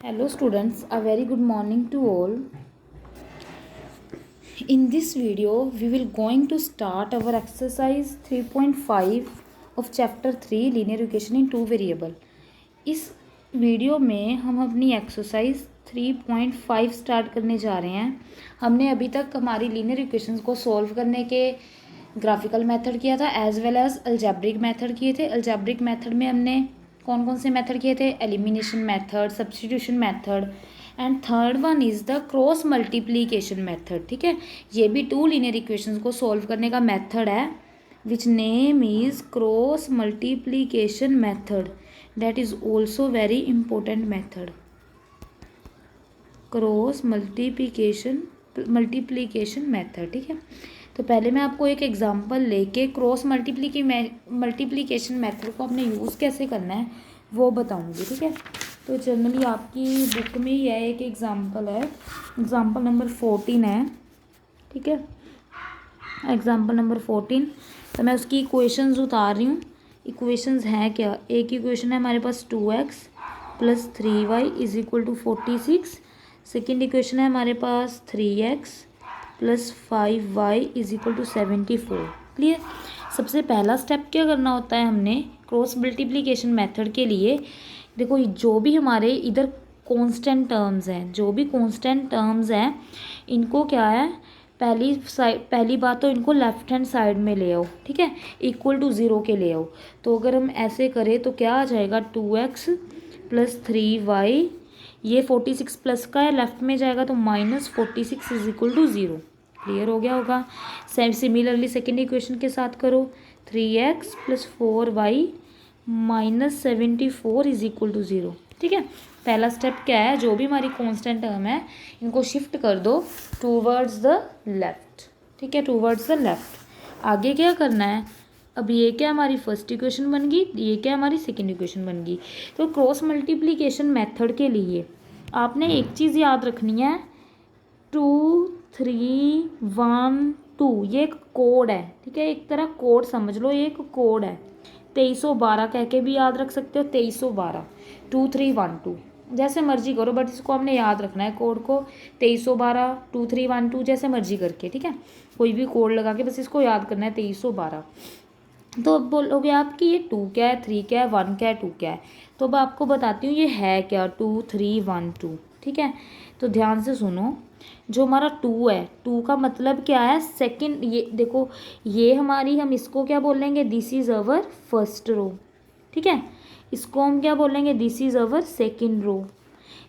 Hello students, a very good morning to all. In this video, we will going to start our exercise 3.5 of chapter 3 linear equation in two variable. इस video में हम अपनी exercise 3.5 start करने जा रहे हैं। हमने अभी तक हमारी लीनियर इक्वेशंस को सॉल्व करने के ग्राफिकल मेथड किया था as well as algebraic method किए थे। अलजेब्रिक मेथड में हमने कौन कौन से मेथड किए थे? Elimination method, substitution method and third one is the cross multiplication method. ठीक है, ये भी टू लीनियर इक्वेशंस को सॉल्व करने का मेथड है which name is cross multiplication method. That is also very important method, cross multiplication method. ठीक है, तो पहले मैं आपको एक एग्जांपल लेके क्रॉस मल्टीप्लीकेशन मेथड को आपने यूज़ कैसे करना है वो बताऊंगी। ठीक है, तो जनरली आपकी बुक में ही है, एक एग्जांपल है, एग्जांपल नंबर 14 है। ठीक है, एग्जांपल नंबर 14, तो मैं उसकी इक्वेशंस उतार रही हूँ। इक्वेशंस हैं क्या? एक इक्वेशन है हमारे पास 2x + 3y = 46। सेकेंड इक्वेशन है हमारे पास 3x + 5y = 74। क्लियर? सबसे पहला स्टेप क्या करना होता है हमने क्रॉस मल्टीप्लिकेशन मेथड के लिए? देखो, जो भी हमारे इधर कांस्टेंट टर्म्स हैं, जो भी कांस्टेंट टर्म्स हैं, इनको क्या है, पहली बात तो इनको लेफ्ट हैंड साइड में ले आओ। ठीक है, = 0 के ले आओ। तो अगर हम ऐसे करें तो क्या आ जाएगा? 2x + 3y, ये 46 प्लस का है, लेफ्ट में जाएगा तो -46 = 0। क्लियर हो गया होगा? सिमिलरली सेकेंड इक्वेशन के साथ करो, 3x + 4y -74 = 0। ठीक है, पहला स्टेप क्या है? जो भी हमारी कांस्टेंट टर्म है इनको शिफ्ट कर दो टूवर्ड्स द लेफ्ट। ठीक है, टूवर्ड्स द लेफ्ट। आगे क्या करना है? अब ये क्या हमारी फर्स्ट इक्वेशन बन गई, ये क्या हमारी सेकेंड इक्वेशन बन गई। तो क्रॉस मल्टीप्लिकेशन मेथड के लिए आपने एक चीज़ याद रखनी है, 2 3 1 2, ये एक कोड है। ठीक है, एक तरह कोड समझ लो, ये एक कोड है। 2312 कह के भी याद रख सकते हो, 2312, 2 3 1 2, जैसे मर्जी करो, बट इसको हमने याद रखना है कोड को, 2312 2 3 1 2, जैसे मर्जी करके। ठीक है, कोई भी कोड लगा के बस इसको याद करना है, 2312। तो अब बोलोगे आप कि ये 2 क्या है, 3 क्या है, 1 क्या है, 2 क्या है। तो अब आपको बताती हूँ ये है क्या, 2 3 1 2। ठीक है, तो ध्यान से सुनो, जो हमारा 2 है, 2 का मतलब क्या है? सेकंड, ये देखो, ये हमारी, हम इसको क्या बोलेंगे? This is our first row. ठीक है, इसको हम क्या बोलेंगे? This is our second row.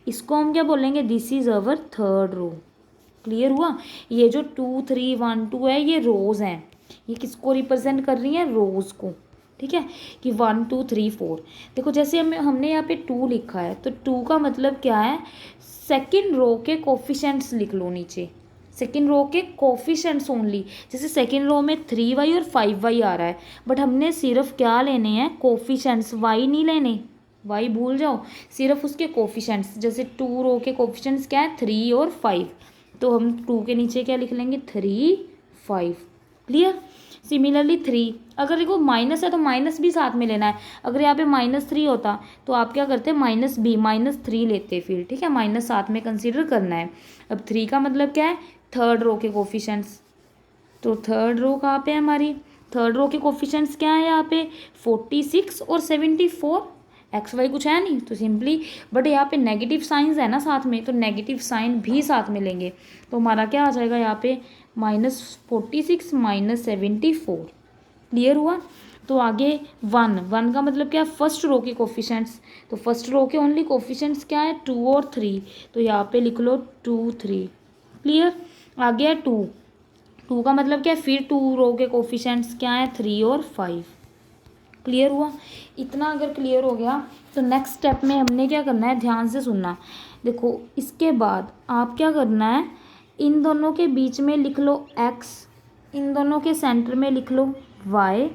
इसको हम क्या बोलेंगे? This is our third row. Clear हुआ? ये जो 2 3 1 2 है, ये रोज़ हैं। ये किसको रिप्रेजेंट कर रही हैं? रोज़ को। ठीक है, कि 1 2 3 4। देखो, जैसे हमने यहाँ पे 2 लिखा है, तो 2 का मतलब क्या है? सेकेंड रो के कोफिशेंट्स लिख लो नीचे, सेकेंड रो के कोफिशेंट्स ओनली। जैसे सेकेंड रो में 3y और 5y आ रहा है, बट हमने सिर्फ क्या लेने हैं? कोफिशेंट्स, y नहीं लेने, y भूल जाओ, सिर्फ उसके कोफिशेंट्स। जैसे 2 रो के कोफिशेंट्स क्या है? 3 और 5, तो हम 2 के नीचे क्या लिख लेंगे? 3 5। क्लियर? सिमिलरली 3, अगर देखो माइनस है तो माइनस भी साथ में लेना है। अगर यहाँ पे -3 होता तो आप क्या करते? -3 लेते फिर। ठीक है, माइनस साथ में कंसीडर करना है। अब 3 का मतलब क्या है? थर्ड रो के कोफिशेंट्स। तो थर्ड रो कहाँ पे है हमारी? थर्ड रो के कोफिशेंट्स क्या है यहाँ पे? 46 और 74। एक्स वाई कुछ है नहीं, तो सिंपली, बट यहाँ पे नेगेटिव साइंस है ना साथ में, तो नेगेटिव साइन भी साथ में लेंगे, तो हमारा क्या आ जाएगा यहाँ पे? -46 -74। क्लियर हुआ? तो आगे 1 का मतलब क्या है? फर्स्ट रो के कोफिशेंट्स। तो फर्स्ट रो के ओनली कोफिशेंट्स क्या है? 2 और 3, तो यहाँ पे लिख लो 2 3। क्लियर? आगे है 2 का मतलब क्या है? फिर 2 रो के कोफिशेंट्स क्या है? 3 और 5। क्लियर हुआ? इतना अगर क्लियर हो गया तो नेक्स्ट स्टेप में हमने क्या करना है? ध्यान से सुनना। देखो, इसके बाद आप क्या करना है? इन दोनों के बीच में लिख लो x, इन दोनों के सेंटर में लिख लो y,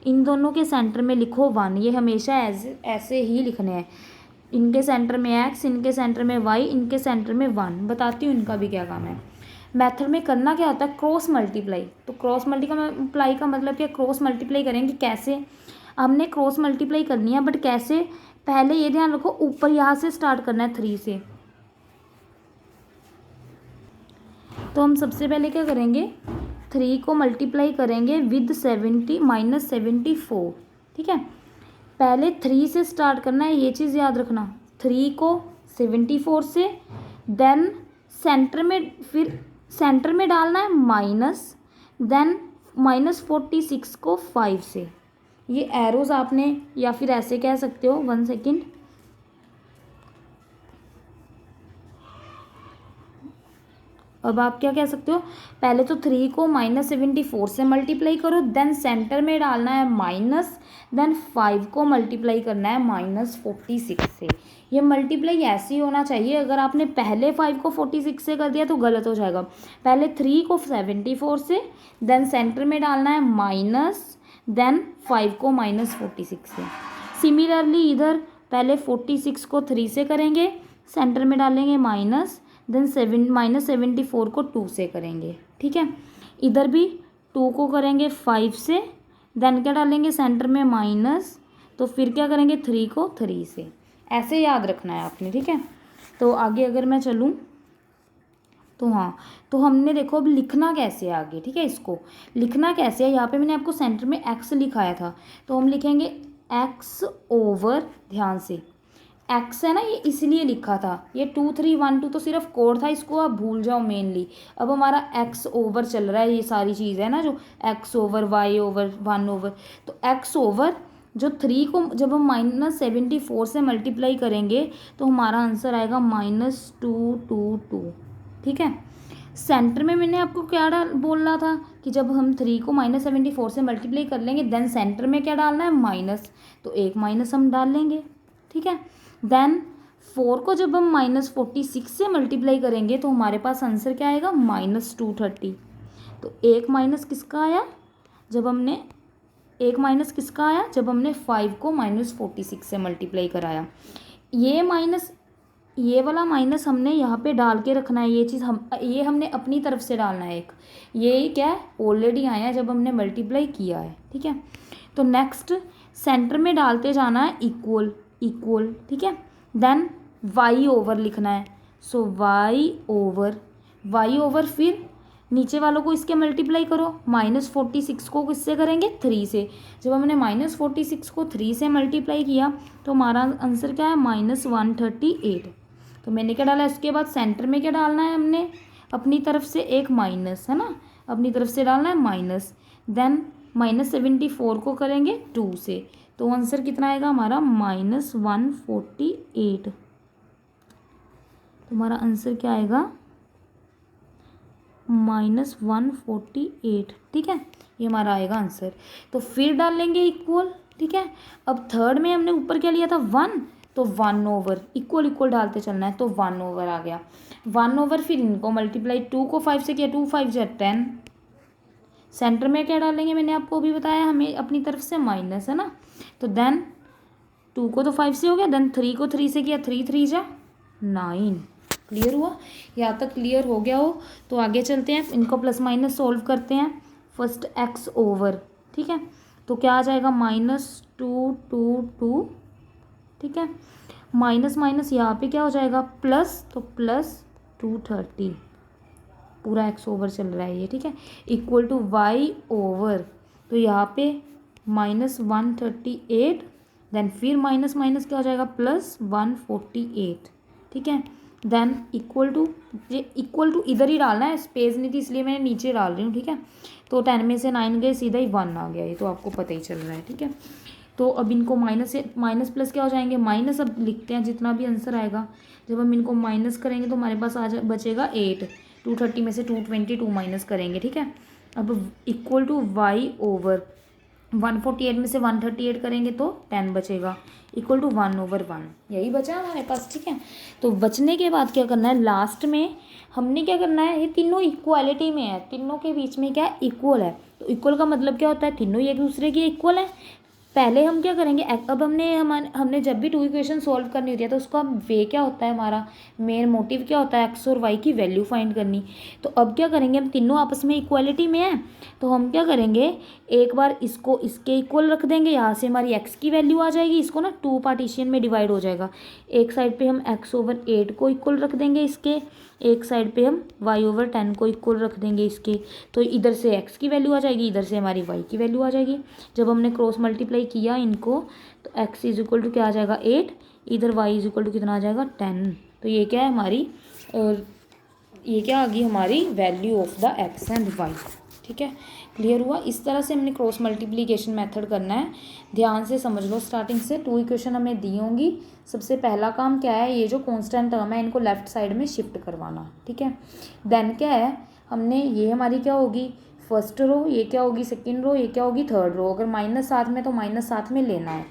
इन दोनों के सेंटर में लिखो 1। ये हमेशा ऐसे ही लिखने हैं, इनके सेंटर में x, इनके सेंटर में y, इनके सेंटर में 1। बताती हूँ इनका भी क्या काम है। मेथड में करना क्या होता है? Cross multiply. तो क्रॉस मल्टीप्लाई का मतलब क्या? क्रॉस मल्टीप्लाई करेंगे कैसे? हमने क्रॉस मल्टीप्लाई करनी है, बट कैसे? पहले ये ध्यान रखो, ऊपर यहाँ से स्टार्ट करना है 3 से। तो हम सबसे पहले क्या करेंगे, 3 को मल्टीप्लाई करेंगे विद 70 माइनस 74। ठीक है, पहले 3 से स्टार्ट करना है, ये चीज़ याद रखना। 3 को 74 से, देन सेंटर में, फिर सेंटर में डालना है माइनस, देन -46 को 5 से। ये एरोज आपने या फिर ऐसे कह सकते हो, 1 सेकेंड। अब आप क्या कह सकते हो, पहले तो 3 को -74 से मल्टीप्लाई करो, देन सेंटर में डालना है माइनस, देन 5 को मल्टीप्लाई करना है -46 से। ये मल्टीप्लाई ऐसे ही होना चाहिए। अगर आपने पहले 5 को 46 से कर दिया तो गलत हो जाएगा। पहले 3 को 74 से, देन सेंटर में डालना है माइनस, देन 5 को -46 से। सिमिलरली इधर पहले 46 को 3 से करेंगे, सेंटर में डालेंगे माइनस, देन -74 को 2 से करेंगे। ठीक है, इधर भी 2 को करेंगे 5 से, देन क्या डालेंगे सेंटर में माइनस, तो फिर क्या करेंगे 3 को 3 से। ऐसे याद रखना है आपने। ठीक है, तो आगे अगर मैं चलूँ तो हाँ, तो हमने देखो अब लिखना कैसे है आगे। ठीक है, इसको लिखना कैसे है, यहाँ पे मैंने आपको सेंटर में x लिखाया था, तो हम लिखेंगे x ओवर, ध्यान से x है ना, ये इसलिए लिखा था। ये 2 3 1 2 तो सिर्फ कोड था, इसको आप भूल जाओ मेनली। अब हमारा x ओवर चल रहा है, ये सारी चीज़ है ना, जो x over y over 1 over, तो x ओवर जो 3 को जब हम -74 से मल्टीप्लाई करेंगे तो हमारा आंसर आएगा -222। ठीक है, सेंटर में मैंने आपको क्या बोलना था कि जब हम 3 को -74 से मल्टीप्लाई कर लेंगे, देन सेंटर में क्या डालना है माइनस, तो एक माइनस हम डाल लेंगे। ठीक है, देन 4 को जब हम -46 से मल्टीप्लाई करेंगे तो हमारे पास आंसर क्या आएगा -230। तो एक माइनस किसका आया, जब हमने एक माइनस किसका आया, जब हमने 5 को -46 से मल्टीप्लाई कराया। ये माइनस, ये वाला माइनस हमने यहाँ पे डाल के रखना है। ये चीज़ ये हमने अपनी तरफ से डालना है एक, ये क्या है ऑलरेडी आया जब हमने मल्टीप्लाई किया है। ठीक है, तो नेक्स्ट सेंटर में डालते जाना है इक्वल इक्वल। ठीक है, देन y ओवर लिखना है, सो y ओवर फिर नीचे वालों को इसके मल्टीप्लाई करो। -46 को किससे करेंगे 3 से। जब हमने -46 को 3 से मल्टीप्लाई किया तो हमारा आंसर क्या है -138। तो मैंने क्या डाला, इसके बाद सेंटर में क्या डालना है, हमने अपनी तरफ से एक माइनस, है ना, अपनी तरफ से डालना है माइनस, देन -74 को करेंगे 2 से, तो आंसर कितना आएगा हमारा -148। तो हमारा आंसर क्या आएगा -148। ठीक है, ये हमारा आएगा आंसर। तो फिर डाल लेंगे इक्वल। ठीक है, अब थर्ड में हमने ऊपर क्या लिया था 1, तो 1 ओवर इक्वल इक्वल डालते चलना है, तो 1 ओवर आ गया। 1 ओवर फिर इनको मल्टीप्लाई 2 को 5 से किया, 2 5 जा 10। सेंटर में क्या डालेंगे, मैंने आपको अभी बताया, हमें अपनी तरफ से माइनस, है ना, तो देन 2 को तो 5 से हो गया, देन 3 को 3 से किया, 3 3 जा 9। क्लियर हुआ, यहाँ तक क्लियर हो गया हो तो आगे चलते हैं, इनको प्लस माइनस सॉल्व करते हैं। फर्स्ट x ओवर, ठीक है, तो क्या आ जाएगा -222। ठीक है, माइनस माइनस यहाँ पे क्या हो जाएगा प्लस, तो +230 पूरा x ओवर चल रहा है ये। ठीक है, इक्वल टू y ओवर, तो यहाँ पे -138, देन फिर माइनस माइनस क्या हो जाएगा +148। ठीक है, देन इक्वल टू इधर ही डालना है, स्पेस नहीं थी इसलिए मैंने नीचे डाल रही हूँ। ठीक है, तो 10 में से 9 गए, सीधा ही 1 आ गया, ये तो आपको पता ही चल रहा है। ठीक है, तो अब इनको माइनस से माइनस प्लस क्या हो जाएंगे माइनस। अब लिखते हैं जितना भी आंसर आएगा, जब हम इनको माइनस करेंगे तो हमारे पास बचेगा 8। 230 में से 222 माइनस करेंगे। ठीक है, अब इक्वल टू y ओवर 148 में से 138 करेंगे तो 10 बचेगा, इक्वल टू 1 ओवर 1, यही बचा हमारे पास। ठीक है, तो बचने के बाद क्या करना है, लास्ट में हमने क्या करना है, ये तीनों इक्वालिटी में है, तीनों के बीच में क्या इक्वल है। तो इक्वल का मतलब क्या होता है, तीनों एक दूसरे के इक्वल है। पहले हम क्या करेंगे, अब हमने जब भी टू इक्वेशन सॉल्व करनी होती है तो उसका वे क्या होता है, हमारा मेन मोटिव क्या होता है, एक्स और वाई की वैल्यू फाइंड करनी। तो अब क्या करेंगे, हम तीनों आपस में इक्वालिटी में है, तो हम क्या करेंगे, एक बार इसको इसके इक्वल रख देंगे, यहाँ से हमारी एक्स की वैल्यू आ जाएगी, इसको ना 2 पार्टीशन में डिवाइड हो जाएगा। एक साइड पे हम x/8 को इक्वल रख देंगे इसके, एक साइड पे हम y/10 को इक्वल रख देंगे इसके। तो इधर से x की वैल्यू आ जाएगी, इधर से हमारी y की वैल्यू आ जाएगी। जब हमने क्रॉस मल्टीप्लाई किया इनको तो x = क्या आ जाएगा 8, इधर y = कितना आ जाएगा 10। तो ये क्या है हमारी, ये क्या आ गई हमारी value of the x and y। ठीक है, क्लियर हुआ। इस तरह से हमने क्रॉस मल्टीप्लिकेशन मेथड करना है। ध्यान से समझ लो, स्टार्टिंग से 2 इक्वेशन हमें दी होंगी। सबसे पहला काम क्या है, ये जो कांस्टेंट टर्म है इनको लेफ्ट साइड में शिफ्ट करवाना। ठीक है, देन क्या है, हमने ये हमारी क्या होगी फर्स्ट रो, ये क्या होगी सेकंड रो, ये क्या होगी थर्ड रो। अगर माइनस साथ में तो माइनस साथ में लेना है।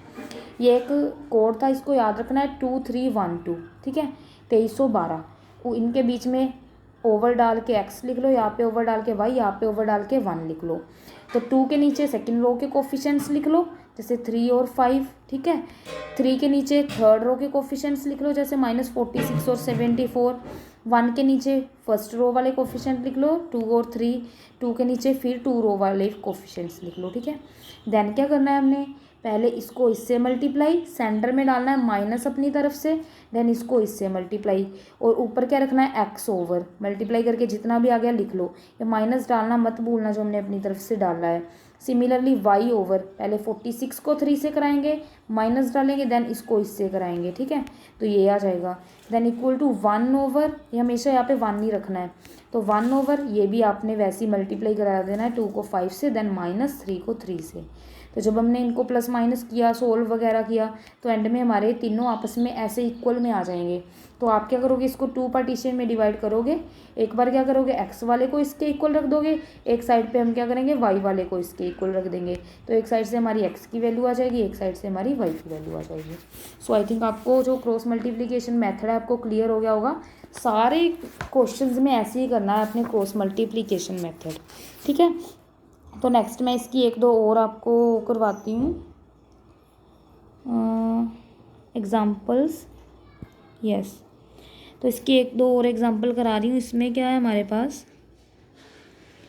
ये एक कोड था, इसको याद रखना है 2 3 1 2। ठीक है, 2312 इनके बीच में ओवर डाल के x लिख लो, यहाँ पे ओवर डाल के y, यहाँ पे ओवर डाल के 1 लिख लो। तो 2 के नीचे सेकंड रो के कोफिशिएंट्स लिख लो, जैसे 3 और 5। ठीक है, 3 के नीचे थर्ड रो के कोफिशिएंट्स लिख लो, जैसे -46 और 74। 1 के नीचे फर्स्ट रो वाले कोफिशिएंट लिख लो, 2 और 3। 2 के नीचे फिर 2 रो वाले कोफिशिएंट्स लिख लो। ठीक है, देन क्या करना है, हमने पहले इसको इससे मल्टीप्लाई, सेंटर में डालना है माइनस अपनी तरफ से, देन इसको इससे मल्टीप्लाई, और ऊपर क्या रखना है x ओवर, मल्टीप्लाई करके जितना भी आ गया लिख लो। ये माइनस डालना मत भूलना जो हमने अपनी तरफ से डाला है। सिमिलरली y ओवर, पहले 46 को 3 से कराएंगे, माइनस डालेंगे, देन इसको इससे कराएंगे। ठीक है, तो ये आ जाएगा। देन इक्वल टू 1 ओवर, ये हमेशा यहाँ पे 1 नहीं रखना है, तो 1 ओवर ये भी आपने वैसे ही मल्टीप्लाई करा देना है, 2 को 5 से, देन -3 को 3 से। तो जब हमने इनको प्लस माइनस किया, सोल्व वगैरह किया, तो एंड में हमारे तीनों आपस में ऐसे इक्वल में आ जाएंगे। तो आप क्या करोगे, इसको 2 पार्टीशन में डिवाइड करोगे। एक बार क्या करोगे, x वाले को इसके इक्वल रख दोगे, एक साइड पे हम क्या करेंगे, y वाले को इसके इक्वल रख देंगे। तो एक साइड से हमारी x की वैल्यू आ जाएगी, एक साइड से हमारी y की वैल्यू आ जाएगी। सो आई थिंक आपको जो क्रॉस मल्टीप्लिकेशन मेथड है आपको क्लियर हो गया होगा। सारे क्वेश्चंस में ऐसे ही करना है अपने क्रॉस मल्टीप्लिकेशन मेथड। ठीक है, तो नेक्स्ट मैं इसकी 1-2 और आपको करवाती हूँ एग्ज़ाम्पल्स। यस, तो इसकी 1-2 और एग्जांपल करा रही हूँ। इसमें क्या है हमारे पास,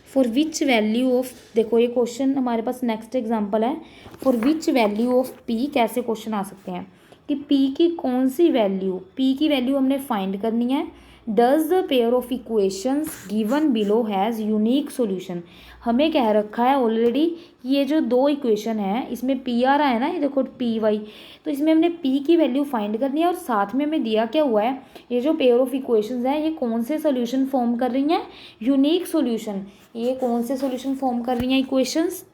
फॉर विच वैल्यू ऑफ, देखो ये क्वेश्चन हमारे पास नेक्स्ट एग्जांपल है, for which value of p, कैसे क्वेश्चन आ सकते हैं कि p की कौन सी वैल्यू, p की वैल्यू हमने फाइंड करनी है। Does the pair of equations given below has unique solution. हमें कह रखा है ऑलरेडी कि ये जो 2 इक्वेशन है इसमें p आ रहा है ना, ये देखो py, तो इसमें हमने p की वैल्यू फाइंड करनी है। और साथ में हमें दिया क्या हुआ है, ये जो पेयर ऑफ इक्वेशंस हैं ये कौन से सोल्यूशन फॉर्म कर रही हैं, यूनिक सॉल्यूशन। ये कौन से सॉल्यूशन फॉर्म कर रही हैं equations,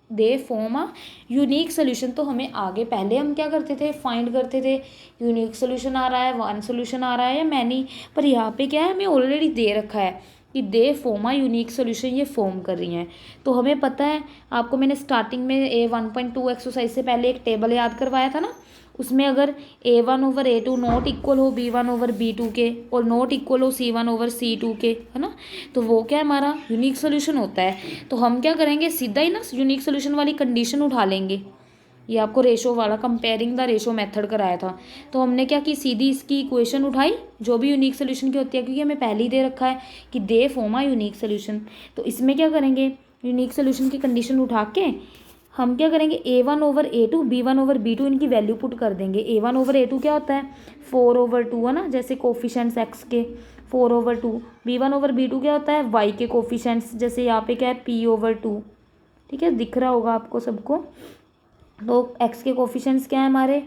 they form a unique solution. तो हमें आगे पहले हम क्या करते थे, फाइंड करते थे यूनिक सोल्यूशन आ रहा है, वन सोल्यूशन आ रहा है या मैनी, पर यहाँ पे क्या है हमें ऑलरेडी दे रखा है कि they form a unique solution, ये फॉर्म कर रही हैं। तो हमें पता है, आपको मैंने स्टार्टिंग में A1.2 एक्सरसाइज से पहले एक टेबल याद करवाया था ना, उसमें अगर A1/A2 नॉट इक्वल हो B1/B2 के, और नॉट इक्वल हो C1/C2 के, है ना, तो वो क्या हमारा यूनिक सोल्यूशन होता है। तो हम क्या करेंगे, सीधा ही ना यूनिक सोल्यूशन वाली कंडीशन उठा लेंगे। ये आपको रेशो वाला कंपेयरिंग द रेशो मेथड कराया था। तो हमने क्या की, सीधी इसकी इक्वेशन उठाई जो भी यूनिक सोल्यूशन की होती है, क्योंकि हमें पहले ही दे रखा है कि they form a unique solution. तो इसमें क्या करेंगे, यूनिक सोल्यूशन की कंडीशन उठा के हम क्या करेंगे, A1/A2 B1/B2 इनकी वैल्यू पुट कर देंगे। A1/A2 क्या होता है 4/2 है ना, जैसे कोफिशेंट्स x के 4/2। B1/B2 क्या होता है y के कोफिशेंट्स, जैसे यहाँ पे क्या है P/2। ठीक है, दिख रहा होगा आपको सबको। तो x के कोफिशेंट्स क्या है हमारे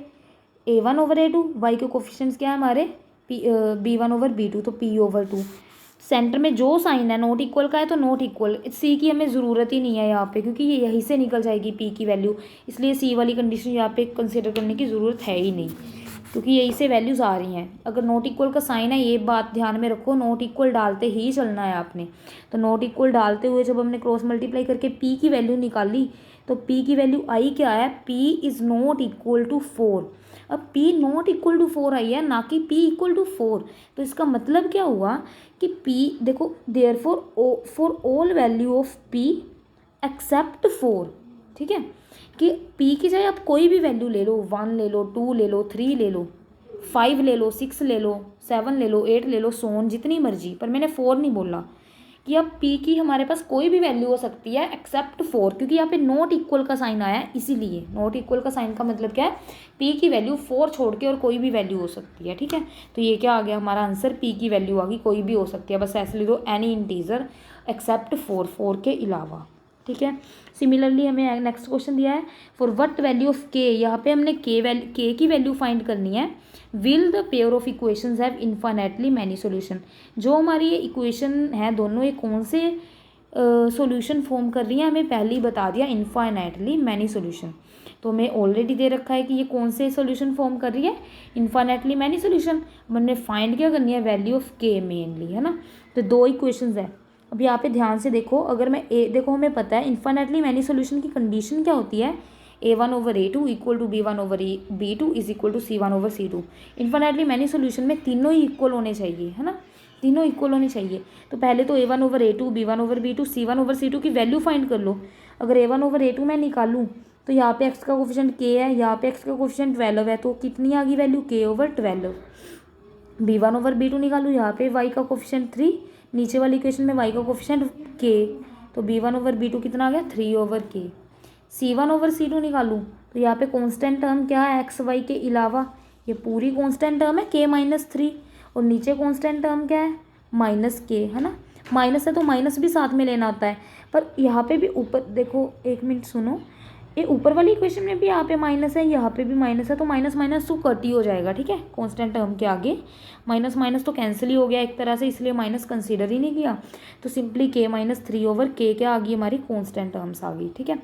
A1/A2, y के कोफिशेंट्स क्या है हमारे B1/B2, तो P/2। सेंटर में जो साइन है नॉट इक्वल का है तो नॉट इक्वल, सी की हमें ज़रूरत ही नहीं है यहाँ पे, क्योंकि ये यहीं से निकल जाएगी पी की वैल्यू, इसलिए सी वाली कंडीशन यहाँ पे कंसिडर करने की ज़रूरत है ही नहीं, क्योंकि यहीं से वैल्यूज़ आ रही हैं। अगर नॉट इक्वल का साइन है, ये बात ध्यान में रखो, नॉट इक्वल डालते ही चलना है आपने। तो नॉट इक्वल डालते हुए जब हमने क्रॉस मल्टीप्लाई करके पी की वैल्यू निकाली, तो पी की वैल्यू आई क्या है, p is not equal to 4। अब p नॉट इक्वल टू 4 आई है, ना कि p इक्वल टू 4। तो इसका मतलब क्या हुआ कि p, देखो therefore for all value of p except 4, ठीक है, कि p की जगह आप कोई भी वैल्यू ले लो, 1 ले लो, 2 ले लो, 3 ले लो, 5 ले लो, 6 ले लो, 7 ले लो, 8 ले लो, सोन जितनी मर्जी, पर मैंने 4 नहीं बोला, कि अब p की हमारे पास कोई भी वैल्यू हो सकती है एक्सेप्ट 4, क्योंकि यहाँ पे नॉट इक्वल का साइन आया है, इसीलिए नॉट इक्वल का साइन का मतलब क्या है, p की वैल्यू 4 छोड़ के और कोई भी वैल्यू हो सकती है। ठीक है, तो ये क्या आ गया हमारा आंसर, p की वैल्यू आ गई, कोई भी हो सकती है, बस ऐसे लिख दो एनी इंटीजर एक्सेप्ट 4, 4 के अलावा। ठीक है, सिमिलरली हमें नेक्स्ट क्वेश्चन दिया है, for what value of k, यहाँ पे हमने k की वैल्यू फाइंड करनी है, will the pair of equations have infinitely many solution, जो हमारी ये इक्वेशन है दोनों, ये कौन से सॉल्यूशन फॉर्म कर रही है, हमें पहले ही बता दिया, इन्फाइनाइटली मैनी सॉल्यूशन, तो हमें ऑलरेडी दे रखा है कि ये कौन से सॉल्यूशन फॉर्म कर रही है, इन्फाइनाइटली मैनी सॉल्यूशन, हमने फाइंड क्या करनी है, वैल्यू ऑफ k मेनली, है ना। तो दो इक्वेशंस है, अब यहाँ पे ध्यान से देखो, अगर मैं देखो हमें पता है इन्फाइनाइटली मैनी सॉल्यूशन की कंडीशन क्या होती है, a1/a2 equal to b1/b2 is equal to c1/c2। Infinitely many solution में तीनों ही इक्वल होने चाहिए, है ना, तीनों इक्वल होने चाहिए। तो पहले तो a1/a2 b1/b2 c1/c2 की वैल्यू फाइंड कर लो। अगर a1/a2 मैं निकालूँ तो यहाँ पे x का कोफिशिएंट k है, यहाँ पे x का कोफिशिएंट 12 है, तो कितनी आ गई वैल्यू, k/12। b1/b2 निकालूँ, यहाँ पे y का कोफिशिएंट 3, नीचे वाली इक्वेशन में y का कोफिशिएंट k, तो b1/b2 कितना आ गया, 3/k। c1/c2 निकालूँ तो यहाँ पे कांस्टेंट टर्म क्या है, एक्स वाई के अलावा, ये पूरी कांस्टेंट टर्म है k-3, और नीचे कांस्टेंट टर्म क्या है, -k, है ना, माइनस है तो माइनस भी साथ में लेना होता है, पर यहाँ पे भी ऊपर देखो, एक मिनट सुनो, ये ऊपर वाली इक्वेशन में भी यहाँ पे माइनस है, यहाँ पे भी माइनस है, तो माइनस माइनस तो कट ही हो जाएगा। ठीक है, कांस्टेंट टर्म के आगे माइनस माइनस तो कैंसिल ही हो गया एक तरह से, इसलिए माइनस कंसीडर ही नहीं किया, तो सिंपली k-3/k क्या आ गई, हमारी कांस्टेंट टर्म्स आ गई। ठीक है,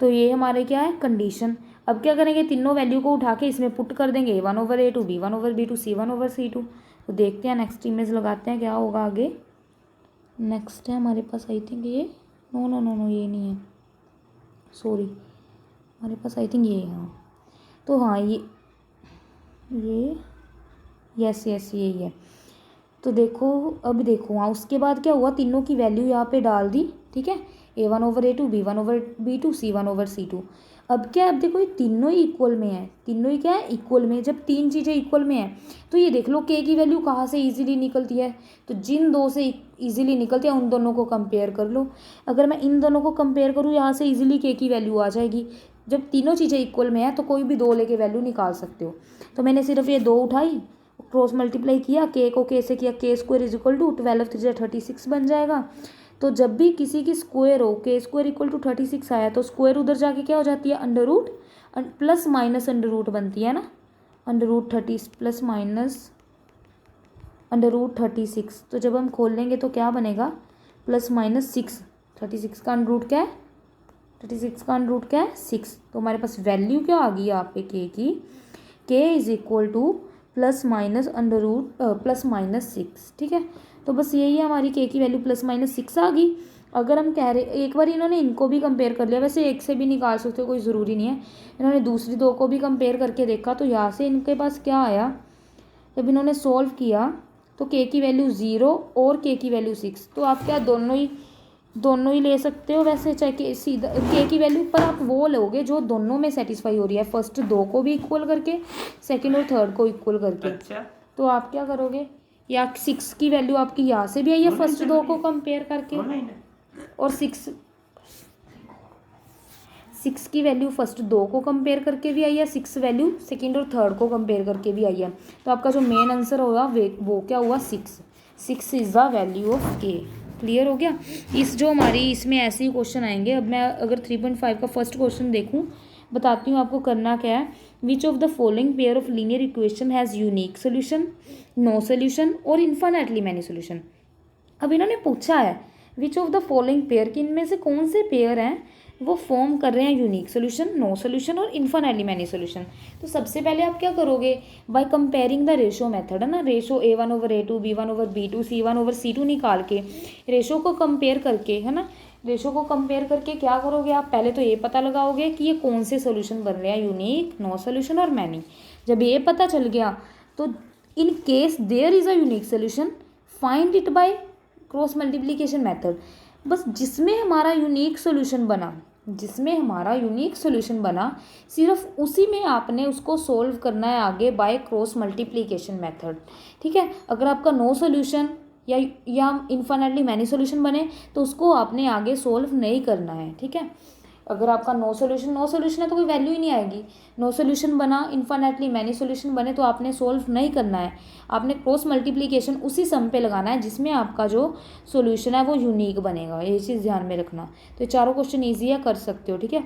तो ये हमारे क्या है, कंडीशन। अब क्या करेंगे, तीनों वैल्यू को उठा के इसमें पुट कर देंगे, a1/a2 b1/b2 c1/c2। तो देखते हैं नेक्स्ट इमेज लगाते हैं क्या होगा आगे। नेक्स्ट है हमारे पास, आई थिंक ये, नो नो नो नो, ये नहीं है, सॉरी, हमारे पास आई थिंक ये है, तो हाँ ये यस यही है। तो देखो, अब देखो, हाँ उसके बाद क्या हुआ, तीनों की वैल्यू यहाँ पे डाल दी। ठीक है, a1/a2 b1/b2 c1/c2। अब क्या है, अब देखो ये तीनों ही इक्वल में है, तीनों ही क्या है, इक्वल में। जब तीन चीज़ें इक्वल में है तो ये देख लो k की वैल्यू कहाँ से इजीली निकलती है, तो जिन दो से इजीली निकलती है उन दोनों को कंपेयर कर लो। अगर मैं इन दोनों को कंपेयर करूँ, यहाँ से इजीली k की वैल्यू आ जाएगी। जब तीनों चीज़ें इक्वल में है तो कोई भी दो लेके वैल्यू निकाल सकते हो। तो मैंने सिर्फ ये दो उठाई, क्रॉस मल्टीप्लाई किया, k को k से किया, k² इज इक्वल टू 12 3 36 बन जाएगा। तो जब भी किसी की स्क्वायर हो, k² इक्वल टू 36 आया, तो स्क्वायर उधर जाके क्या हो जाती है, under root plus minus under root बनती है ना, under root 30 plus minus under root 36। तो जब हम खोल लेंगे तो क्या बनेगा, +-6। 36 का अंडर रूट क्या है, 36 का अंडर रूट क्या है, 6। तो हमारे पास वैल्यू क्या आ गई यहाँ पे k की, k इज इक्वल टू +-6। ठीक है, तो बस यही है, हमारी k की वैल्यू +-6 आ गई। अगर हम कह रहे, एक बार इन्होंने इनको भी कंपेयर कर लिया, वैसे एक से भी निकाल सकते हो, कोई ज़रूरी नहीं है, इन्होंने दूसरी दो को भी कंपेयर करके देखा, तो यहाँ से इनके पास क्या आया, जब इन्होंने सॉल्व किया तो k की वैल्यू 0 और k की वैल्यू 6। तो आप क्या दोनों ही ले सकते हो वैसे, चाहे कि सीधा k की वैल्यू, पर आप वो लोगे जो दोनों में सेटिस्फाई हो रही है, फर्स्ट दो को भी इक्वल करके, सेकंड और थर्ड को इक्वल करके। अच्छा, तो आप क्या करोगे, या 6 की वैल्यू आपकी यहाँ से भी आई है फर्स्ट दो को कंपेयर करके, और 6 की वैल्यू फर्स्ट दो को कंपेयर करके भी आई है, 6 वैल्यू सेकंड और थर्ड को कंपेयर करके भी आई है। तो आपका जो मेन आंसर होगा वो क्या हुआ, 6 is the value of k। Clear हो गया। इस जो हमारी इसमें ऐसे ही क्वेश्चन आएंगे। अब मैं अगर 3.5 का फर्स्ट क्वेश्चन देखूं, बताती हूँ आपको करना क्या है। Which of the following pair of linear equation has unique solution, no solution और इन्फाइनाइटली मैनी सोल्यूशन। अब इन्होंने पूछा है which of the following pair, कि इनमें से कौन से पेयर हैं वो फॉर्म कर रहे हैं यूनिक सोल्यूशन, नो सोल्यूशन और इन्फाइनाइटली मैनी सोल्यूशन। तो सबसे पहले आप क्या करोगे, by comparing the ratio method, है ना, रेशो a1/a2 b1/b2 c1/c2 निकाल के, रेशो को कंपेयर करके, है ना, रेशो को कंपेयर करके क्या करोगे आप, पहले तो ये पता लगाओगे कि ये कौन से सोल्यूशन बन रहे हैं, यूनिक, नो सोल्यूशन और मैनी। जब ये पता चल गया तो in case there is a unique solution, find it by cross multiplication method. बस जिसमें हमारा यूनिक सोल्यूशन बना जिसमें हमारा यूनिक सोल्यूशन बना, सिर्फ उसी में आपने उसको सोल्व करना है आगे बाय क्रॉस मल्टीप्लिकेशन मेथड। ठीक है, अगर आपका नो सोल्यूशन या इन्फिनिटली मैनी सोल्यूशन बने तो उसको आपने आगे सोल्व नहीं करना है। ठीक है, अगर आपका नो सोल्यूशन है तो कोई वैल्यू ही नहीं आएगी। नो सोल्यूशन बना, इन्फिनिटली मैनी सोल्यूशन बने तो आपने सोल्व नहीं करना है, आपने क्रॉस मल्टीप्लिकेशन उसी सम पे लगाना है जिसमें आपका जो सोल्यूशन है वो यूनिक बनेगा। ये चीज़ ध्यान में रखना। तो ये चारों क्वेश्चन ईजी है, कर सकते हो। ठीक है,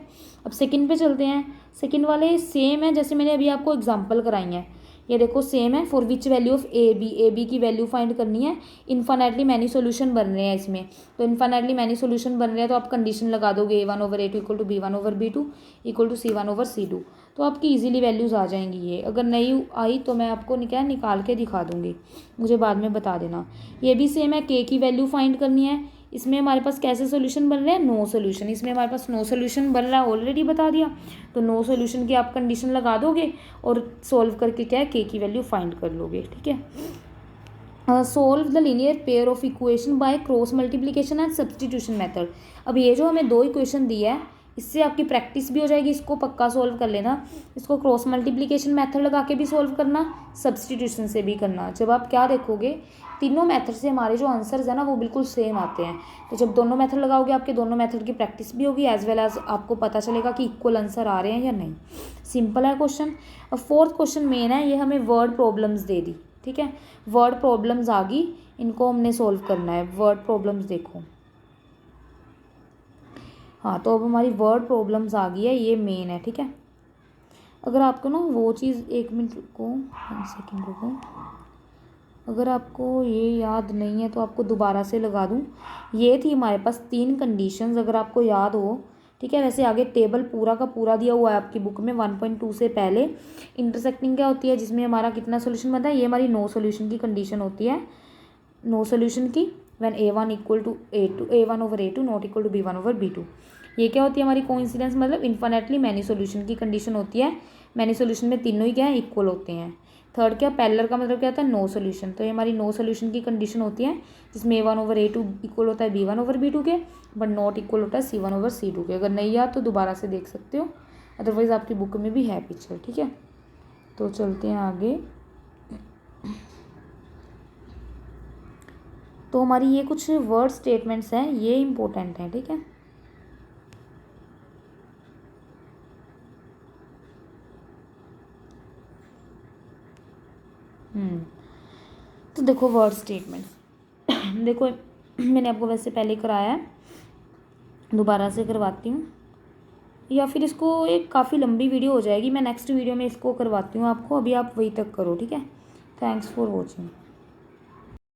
अब सेकंड पे चलते हैं। सेकंड वाले सेम है जैसे मैंने अभी आपको एग्जांपल कराई है, ये देखो सेम है। For which value of a b की वैल्यू फाइंड करनी है। इन्फिनिटली मैनी सोल्यूशन बन रहे हैं इसमें, तो इन्फिनिटली मैनी सोल्यूशन बन रहे हैं तो आप कंडीशन लगा दोगे A1/A2 equal to B1/B2 equal to C1/C2, तो आपकी इजीली वैल्यूज़ आ जाएंगी। ये अगर नहीं आई तो मैं आपको क्या निकाल के दिखा दूंगी, मुझे बाद में बता देना। ये भी सेम है, के की वैल्यू फाइंड करनी है। इसमें हमारे पास कैसे सोल्यूशन बन रहे हैं, नो सोल्यूशन। इसमें हमारे पास नो सोल्यूशन बन रहा है, ऑलरेडी बता दिया। तो नो सोल्यूशन की आप कंडीशन लगा दोगे और सोल्व करके क्या है, के की वैल्यू फाइंड कर लोगे। ठीक है, solve the linear pair of equation by cross multiplication and substitution method. अब ये जो हमें दो इक्वेशन दी है, इससे आपकी प्रैक्टिस भी हो जाएगी, इसको पक्का सोल्व कर लेना। इसको क्रॉस मल्टीप्लिकेशन मेथड लगा के भी सोल्व करना, सब्सटीट्यूशन से भी करना। जब आप क्या देखोगे, तीनों मेथड से हमारे जो आंसर्स है ना वो बिल्कुल सेम आते हैं। तो जब दोनों मेथड लगाओगे आपके दोनों मेथड की प्रैक्टिस भी होगी, एज वेल एज आपको पता चलेगा कि इक्वल आंसर आ रहे हैं या नहीं। सिंपल है क्वेश्चन। अब फोर्थ क्वेश्चन मेन है, ये हमें वर्ड प्रॉब्लम्स दे दी। ठीक है, वर्ड प्रॉब्लम्स आ गई, इनको हमने सोल्व करना है। वर्ड प्रॉब्लम्स देखो, हाँ तो अब हमारी वर्ड प्रॉब्लम्स आ गई है, ये मेन है। ठीक है, अगर आपको ना वो चीज़, एक मिनट रुको, 1 सेकेंड रुको, अगर आपको ये याद नहीं है तो आपको दोबारा से लगा दूँ। ये थी हमारे पास 3 कंडीशंस, अगर आपको याद हो। ठीक है, वैसे आगे टेबल पूरा का पूरा दिया हुआ है आपकी बुक में 1.2 से पहले। इंटरसेक्टिंग क्या होती है, जिसमें हमारा कितना सोल्यूशन बनता है, ये हमारी नो सोल्यूशन की कंडीशन होती है। नो सोल्यूशन की when A1 equal to A1/A2 not equal to B1/B2। ये क्या होती है हमारी कोइंसिडेंस, मतलब इन्फिनिटली मैनी सोल्यूशन की कंडीशन होती है। मैनी सोल्यूशन में तीनों ही क्या है, इक्वल होते हैं। थर्ड क्या, पैरेलल का मतलब क्या होता है, नो सोल्यूशन। तो ये हमारी नो सोल्यूशन की कंडीशन होती है जिसमें A1/A2 इक्वल होता है B1/B2 के, बट नॉट इक्वल होता है C1/C2 के। अगर नहीं याद तो दोबारा से देख सकते हो, अदरवाइज़ आपकी बुक में भी है पिक्चर। ठीक है, तो चलते हैं आगे। तो हमारी ये कुछ वर्ड स्टेटमेंट्स हैं, ये इम्पोर्टेंट हैं। ठीक है, तो देखो वर्ड स्टेटमेंट देखो, मैंने आपको वैसे पहले कराया है, दोबारा से करवाती हूँ, या फिर इसको एक काफ़ी लंबी वीडियो हो जाएगी, मैं नेक्स्ट वीडियो में इसको करवाती हूँ आपको। अभी आप वही तक करो। ठीक है, थैंक्स फॉर वॉचिंग।